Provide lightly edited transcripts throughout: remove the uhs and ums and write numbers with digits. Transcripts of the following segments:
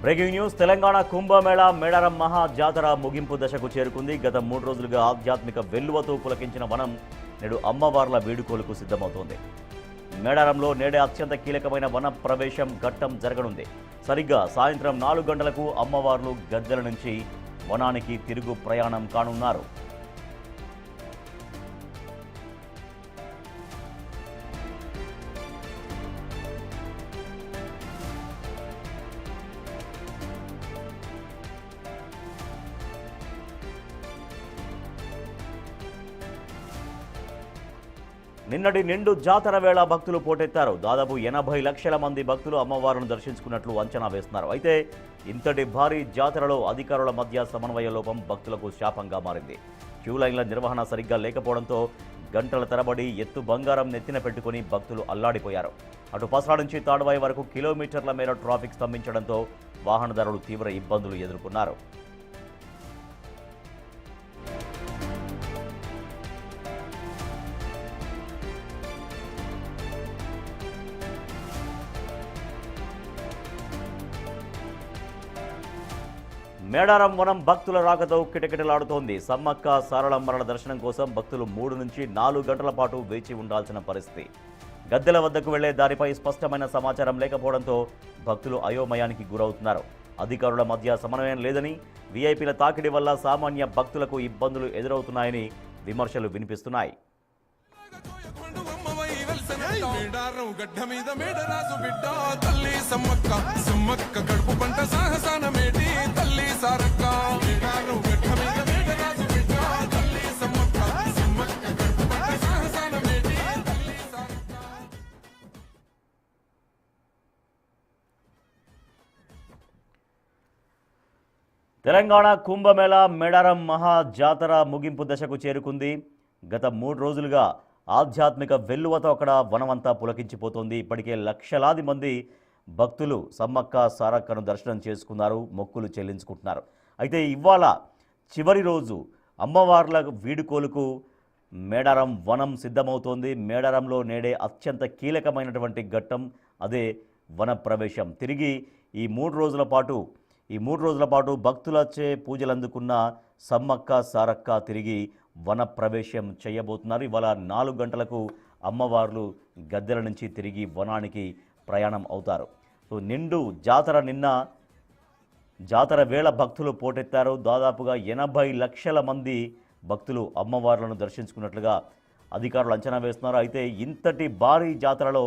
Breaking news Telangana Kumbh Mela Medaram Maha జాతర ముగింపు దశకు చేరుకుంది. గత 3 రోజులుగా ఆధ్యాత్మిక వెల్లువతో పులకించిన వనం నేడు అమ్మవార్ల వేడుకోలకు సిద్ధమవుతోంది. మేడారంలో నేడే అత్యంత కీలకమైన వన ప్రవేశం ఘట్టం జరగనుంది. సరిగ్గా సాయంత్రం 4 గంటలకు అమ్మవార్లు గద్దెల నుంచి వనానికి తిరుగు ప్రయాణం కానున్నారు. నిన్నటి నిండు జాతర వేళ భక్తులు పోటెత్తారు. దాదాపు 80 లక్షల మంది భక్తులు అమ్మవారిని దర్శించుకున్నట్లు అంచనా వేస్తున్నారు. అయితే ఇంతటి భారీ జాతరలో అధికారుల మధ్య సమన్వయ లోపం భక్తులకు శాపంగా మారింది. క్యూ లైన్ల నిర్వహణ సరిగ్గా లేకపోవడంతో గంటల తరబడి ఎత్తు బంగారం నెత్తిన పెట్టుకుని భక్తులు అల్లాడిపోయారు. అటు పసరా నుంచి తాడువాయి వరకు కిలోమీటర్ల మేర ట్రాఫిక్ స్తంభించడంతో వాహనదారులు తీవ్ర ఇబ్బందులు ఎదుర్కొన్నారు. మేడారం వనం భక్తుల రాకతో కిటకిటలాడుతోంది. సమ్మక్క సారళమ్మల దర్శనం కోసం భక్తులు 3 నుంచి 4 గంటల పాటు వేచి ఉండాల్సిన పరిస్థితి. గద్దెల వద్దకు వెళ్లే దారిపై స్పష్టమైన సమాచారం లేకపోవడంతో భక్తులు అయోమయానికి గురవుతున్నారు. అధికారుల మధ్య సమన్వయం లేదని, వీఐపీల తాకిడి వల్ల సామాన్య భక్తులకు ఇబ్బందులు ఎదురవుతున్నాయని విమర్శలు వినిపిస్తున్నాయి. మేడారం గడ్డ మీద మేడరాజు బిడ్డ తల్లి సమ్మక్క సమ్మక్క కడుపు పంట సాహసాన మేటి తల్లి సారక్క మేడారం గడ్డ మీద మేడరాజు బిడ్డ తల్లి సమ్మక్క సమ్మక్క కడుపు పంట సాహసాన మేటి తల్లి సారక్క. తెలంగాణ కుంభమేళా మేడారం మహా జాతర ముగింపు దశకు చేరుకుంది. గత 3 రోజులుగా ఆధ్యాత్మిక వెల్లువతో అక్కడ వనమంతా పులకించిపోతోంది. ఇప్పటికే లక్షలాది మంది భక్తులు సమ్మక్క సారక్కను దర్శనం చేసుకున్నారు, మొక్కులు చెల్లించుకుంటున్నారు. అయితే ఇవాళ చివరి రోజు అమ్మవార్ల వీడుకోలుకు మేడారం వనం సిద్ధమవుతోంది. మేడారంలో నేడే అత్యంత కీలకమైనటువంటి ఘట్టం అదే వన ప్రవేశం. తిరిగి ఈ 3 రోజుల పాటు భక్తులచే పూజలు అందుకున్న సమ్మక్క సారక్క తిరిగి వన ప్రవేశం చేయబోతున్నారు. ఇవాళ 4 గంటలకు అమ్మవార్లు గద్దెల నుంచి తిరిగి వనానికి ప్రయాణం అవుతారు. సో నిండు జాతర వేళ భక్తులు పోటెత్తారు. దాదాపుగా 80 లక్షల మంది భక్తులు అమ్మవార్లను దర్శించుకున్నట్లుగా అధికారులు అంచనా వేస్తున్నారు. అయితే ఇంతటి భారీ జాతరలో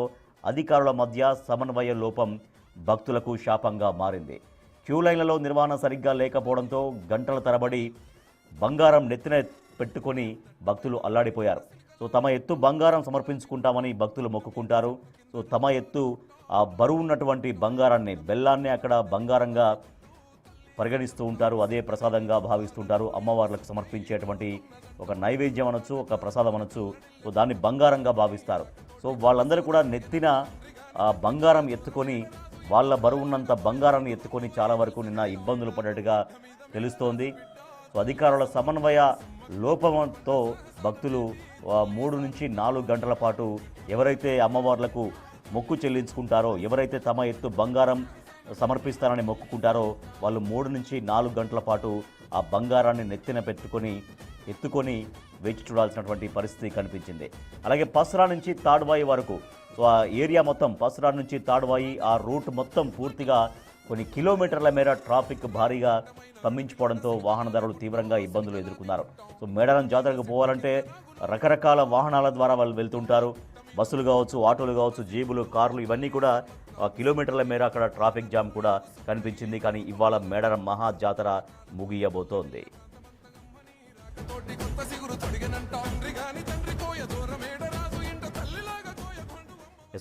అధికారుల మధ్య సమన్వయ లోపం భక్తులకు శాపంగా మారింది. క్యూ లైన్లలో నిర్వహణ సరిగ్గా లేకపోవడంతో గంటల తరబడి బంగారం నెత్తిన పెట్టుకొని భక్తులు అల్లాడిపోయారు. సో తమ ఎత్తు బంగారం సమర్పించుకుంటామని భక్తులు మొక్కుకుంటారు. సో తమ ఎత్తు ఆ బరువు ఉన్నటువంటి బంగారాన్ని, బెల్లాన్ని అక్కడ బంగారంగా పరిగణిస్తూ ఉంటారు. అదే ప్రసాదంగా భావిస్తుంటారు. అమ్మవార్లకు సమర్పించేటువంటి ఒక నైవేద్యం అనొచ్చు, ఒక ప్రసాదం అనొచ్చు. సో దాన్ని బంగారంగా భావిస్తారు. సో వాళ్ళందరూ కూడా నెత్తిన బంగారం ఎత్తుకొని, వాళ్ళ బరువున్నంత బంగారాన్ని ఎత్తుకొని చాలా వరకు నిన్న ఇబ్బందులు పడ్డట్టుగా తెలుస్తోంది. సో అధికారుల సమన్వయ లోపంతో భక్తులు 3 నుంచి 4 గంటల పాటు ఎవరైతే అమ్మవార్లకు మొక్కు చెల్లించుకుంటారో, ఎవరైతే తమ ఎత్తు బంగారం సమర్పిస్తారని మొక్కుకుంటారో వాళ్ళు 3 నుంచి 4 గంటల పాటు ఆ బంగారాన్ని నెత్తిన ఎత్తుకొని వేచి చూడాల్సినటువంటి పరిస్థితి కనిపించింది. అలాగే పసరా నుంచి తాడువాయి వరకు, సో ఆ ఏరియా మొత్తం పసరా నుంచి తాడువాయి ఆ రూట్ మొత్తం పూర్తిగా కొన్ని కిలోమీటర్ల మేర ట్రాఫిక్ భారీగా స్తంభించిపోవడంతో వాహనదారులు తీవ్రంగా ఇబ్బందులు ఎదుర్కొన్నారు. సో మేడారం జాతరకు పోవాలంటే రకరకాల వాహనాల ద్వారా వాళ్ళు వెళ్తుంటారు. బస్సులు కావచ్చు, ఆటోలు కావచ్చు, జీబులు, కార్లు ఇవన్నీ కూడా కిలోమీటర్ల మేర అక్కడ ట్రాఫిక్ జామ్ కూడా కనిపించింది. కానీ ఇవాళ మేడారం మహా జాతర ముగియబోతోంది.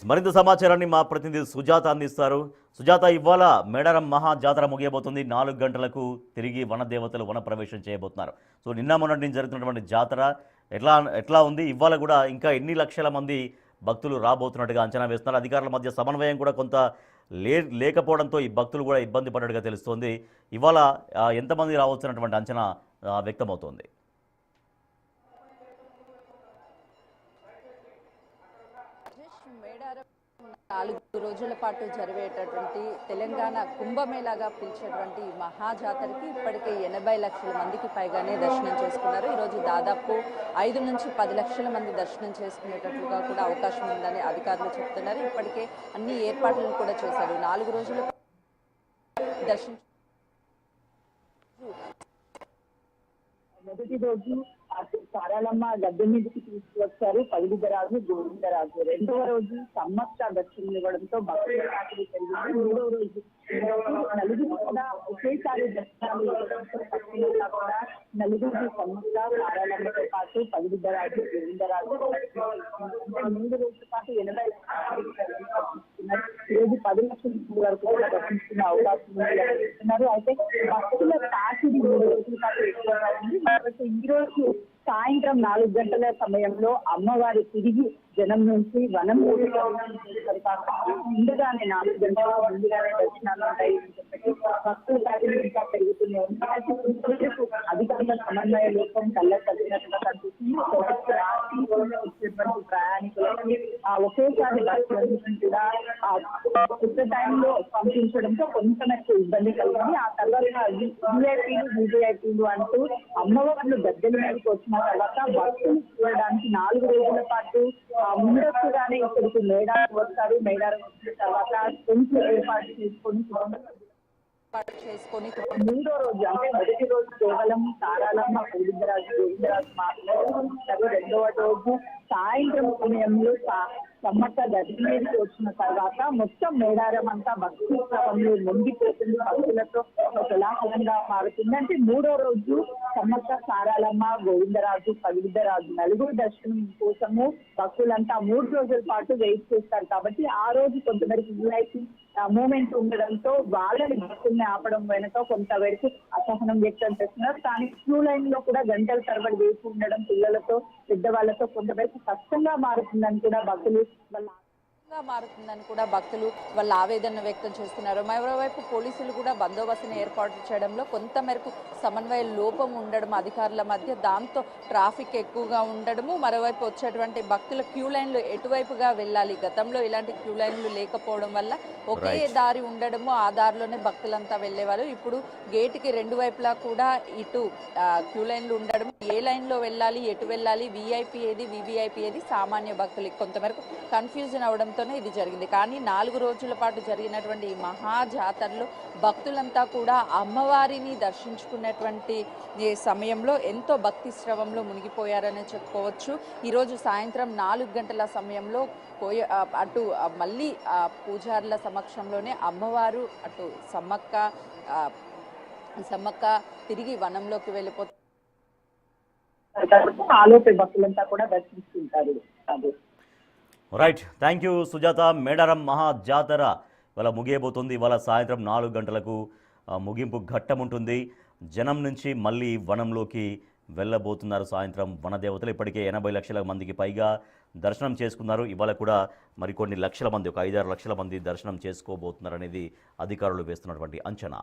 మరింత సమాచారాన్ని మా ప్రతినిధి సుజాత అందిస్తారు. సుజాత, ఇవాళ మేడారం మహా జాతర ముగియబోతుంది. 4 గంటలకు తిరిగి వనదేవతలు వన ప్రవేశం చేయబోతున్నారు. సో నిన్న మొన్నటి నుంచి జరుగుతున్నటువంటి జాతర ఎట్లా ఉంది? ఇవాళ కూడా ఇంకా ఎన్ని లక్షల మంది భక్తులు రాబోతున్నట్టుగా అంచనా వేస్తున్నారు. అధికారుల మధ్య సమన్వయం కూడా కొంత లేకపోవడంతో ఈ భక్తులు కూడా ఇబ్బంది పడ్డట్టుగా తెలుస్తోంది. ఇవాళ ఎంతమంది రావచ్చున్నటువంటి అంచనా వ్యక్తమవుతోంది? మేడారం 4 రోజుల పాటు జరిగేటటువంటి తెలంగాణ కుంభమేళాగా పిలిచేటువంటి మహాజాతరకి ఇప్పటికే 80 లక్షల మందికి పైగానే దర్శనం చేసుకున్నారు. ఈరోజు దాదాపు 5 నుంచి 10 లక్షల మంది దర్శనం చేసుకునేటట్లుగా కూడా అవకాశం ఉందని అధికారులు చెప్తున్నారు. ఇప్పటికే అన్ని ఏర్పాట్లను కూడా చేశారు. 4 రోజుల దర్శనం మొదటి రోజు సారాలమ్మ గద్దె మీదకి తీసుకువచ్చారు పగిడిద్దరాజు గోవిందరాజు. రెండవ రోజు సమ్మక్క దర్శనం ఇవ్వడంతో భక్తుల తాకిడి పెరిగింది. మూడవ రోజు నలుగురు కూడా ఒకేసారి దర్శనాలు ఇవ్వడంతో భక్తులంతా కూడా నలుగురు సమ్మక్క సారాలమ్మతో పాటు పగిడిద్దరాజు గోవిందరాజు 3 రోజుల పాటు 80 ఈరోజు 10 లక్షల వరకు కూడా దర్శించుకునే అవకాశం ఉంటున్నారు. అయితే భక్తుల తాకిడి 3 రోజుల పాటు ఎక్కువగా ఉంది. కాబట్టి ఈ రోజు సాయంత్రం 4 గంటల సమయంలో అమ్మవారి తిరిగి జనం నుంచి వనం ముందుగానే 4 గంటల ముందుగానే దర్శనాలు ఉంటాయి అని చెప్పి భక్తుల తాకిడి ఇంకా పెరుగుతూనే ఉంది. అధికారుల సమన్వయ లోపం కళ్ళ తగ్గినట్టుగా కనిపిస్తుంది. వచ్చేటువంటి ప్రయాణికులకి ఒకేసారి దర్శనం కూడా కొత్త టైంలో పంపించడంతో కొంతమేరకు ఇబ్బంది కలిగింది. ఆ తర్వాత వివిఐపీలు అంటూ అమ్మవార్లు గద్దెల మీదకి వచ్చిన తర్వాత భక్తులు చూడడానికి 4 రోజుల పాటు ముందస్తుగానే ఇక్కడికి మేడారం వస్తారు. మేడారం వచ్చిన తర్వాత కొంచెం ఏర్పాటు చేసుకొని మూడో రోజు అంటే మొదటి రోజు కేవలం సారాలమ్మ గోవిందరాజు మాట్లాడుతున్నారు. రెండవ రోజు సాయంత్రం సమయంలో సమ్మక్క గది మీదకి వచ్చిన తర్వాత మొత్తం మేడారం అంతా భక్తి క్రమంలో ముంగిపోతుంది. భక్తులతో కోలాహలంగా మారుతుంది. అంటే మూడో రోజు సమ్మక్క సారాలమ్మ గోవిందరాజు పగిడిద్దరాజు నలుగురు దర్శనం కోసము భక్తులంతా 3 రోజుల పాటు వెయిట్ చేస్తారు. కాబట్టి ఆ రోజు కొంతవరకు విఐపీ మూమెంట్ ఉండడంతో వాళ్ళని భక్తుల్ని ఆపడం వెనుక కొంతవరకు అసహనం వ్యక్తం చేస్తున్నారు. కానీ క్యూ లైన్ లో కూడా గంటల తరబడి వేసి ఉండడం పిల్లలతో పెద్దవాళ్లతో కొంతవరకు కష్టంగా మారుతుందని కూడా భక్తులు వాళ్ళ ఆవేదన వ్యక్తం చేస్తున్నారు. మరోవైపు పోలీసులు కూడా బందోబస్తును ఏర్పాటు చేయడంలో కొంత మేరకు సమన్వయ లోపం ఉండడం అధికారుల మధ్య, దాంతో ట్రాఫిక్ ఎక్కువగా ఉండడము, మరోవైపు వచ్చేటువంటి భక్తుల క్యూ లైన్లు ఎటువైపుగా వెళ్ళాలి, గతంలో ఇలాంటి క్యూ లైన్లు లేకపోవడం వల్ల ఒకే దారి ఉండడము, ఆ దారిలోనే భక్తులంతా వెళ్ళేవారు. ఇప్పుడు గేటుకి 2 వైపులా కూడా ఇటు క్యూ లైన్లు ఉండడం, ఏ లైన్లో వెళ్ళాలి, ఎటు వెళ్ళాలి, విఐపీ ఏది వివిఐపీ ఏది సామాన్య భక్తులకి కొంతమేరకు కన్ఫ్యూజన్ అవడం ఇది జరిగింది. కానీ 4 రోజుల పాటు జరిగినటువంటి ఈ మహా జాతరలో భక్తులంతా కూడా అమ్మవారిని దర్శించుకున్నటువంటి సమయంలో ఎంతో భక్తి శ్రవంలో మునిగిపోయారని చెప్పుకోవచ్చు. ఈరోజు సాయంత్రం 4 గంటల సమయంలో అటు మళ్ళీ పూజారుల సమక్షంలోనే అమ్మవారు అటు సమ్మక్క తిరిగి వనంలోకి వెళ్ళిపోతారు. ఆలోపే భక్తులంతా కూడా దర్శించుకుంటారు. Right, thank you Sujatha. Medaram Maha Jatara ఇవాళ ముగియబోతుంది. ఇవాళ సాయంత్రం 4 గంటలకు ముగింపు ఘట్టం ఉంటుంది. జనం నుంచి మళ్ళీ వనంలోకి వెళ్ళబోతున్నారు. సాయంత్రం వనదేవతలు ఇప్పటికే 80 లక్షల మందికి పైగా దర్శనం చేసుకున్నారు. ఇవాళ కూడా మరికొన్ని లక్షల మంది, ఒక 5-6 లక్షల మంది దర్శనం చేసుకోబోతున్నారు అనేది అధికారులు వేస్తున్నటువంటి అంచనా.